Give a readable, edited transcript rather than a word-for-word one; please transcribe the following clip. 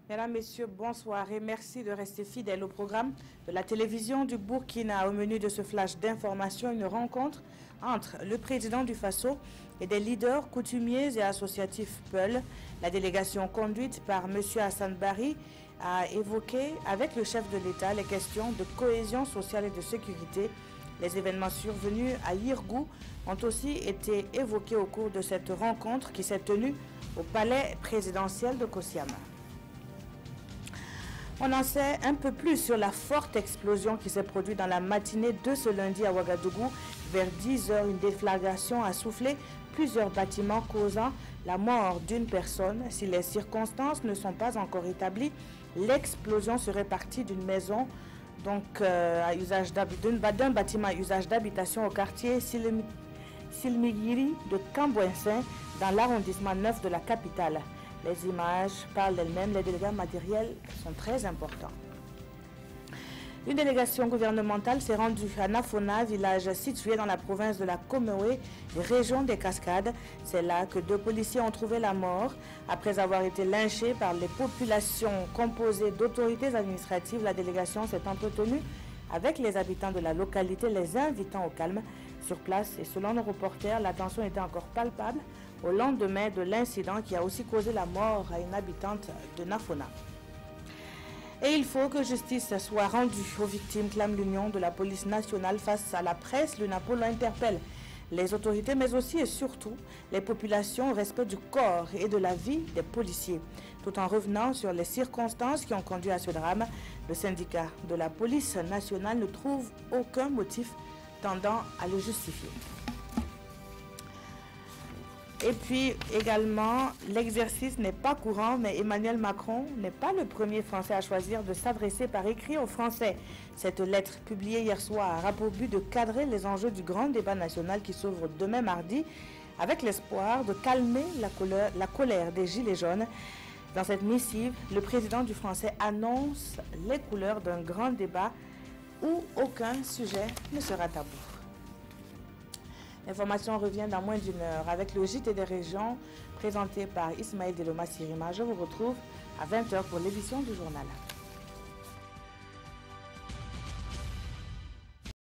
Mesdames, Messieurs, bonsoir et merci de rester fidèles au programme de la télévision du Burkina. Au menu de ce flash d'information, une rencontre entre le président du Faso et des leaders coutumiers et associatifs Peul. La délégation conduite par M. Hassan Bari a évoqué avec le chef de l'État les questions de cohésion sociale et de sécurité. Les événements survenus à Yirgou ont aussi été évoqués au cours de cette rencontre qui s'est tenue au palais présidentiel de Kosiama. On en sait un peu plus sur la forte explosion qui s'est produite dans la matinée de ce lundi à Ouagadougou. Vers 10 h, une déflagration a soufflé plusieurs bâtiments causant la mort d'une personne. Si les circonstances ne sont pas encore établies, l'explosion serait partie d'une maison d'un bâtiment à usage d'habitation au quartier Silmigiri de Kambouensin dans l'arrondissement 9 de la capitale. Les images parlent d'elles-mêmes, les dégâts matériels sont très importants. Une délégation gouvernementale s'est rendue à Nafona, village situé dans la province de la Comoé, région des Cascades. C'est là que 2 policiers ont trouvé la mort. Après avoir été lynchés par les populations composées d'autorités administratives, la délégation s'est entretenue avec les habitants de la localité, les invitant au calme. Sur place, et selon nos reporters, la tension était encore palpable au lendemain de l'incident qui a aussi causé la mort à une habitante de Nafona. Et il faut que justice soit rendue aux victimes, clame l'Union de la police nationale. Face à la presse, l'UNAPOL interpelle les autorités, mais aussi et surtout les populations au respect du corps et de la vie des policiers. Tout en revenant sur les circonstances qui ont conduit à ce drame, le syndicat de la police nationale ne trouve aucun motif tendant à le justifier. Et puis également, l'exercice n'est pas courant, mais Emmanuel Macron n'est pas le premier Français à choisir de s'adresser par écrit aux Français. Cette lettre publiée hier soir a pour but de cadrer les enjeux du grand débat national qui s'ouvre demain mardi, avec l'espoir de calmer la colère des Gilets jaunes. Dans cette missive, le président du Français annonce les couleurs d'un grand débat où aucun sujet ne sera tabou. L'information revient dans moins d'une heure avec le JT des régions présenté par Ismaël Deloma Sirima. Je vous retrouve à 20 h pour l'édition du journal.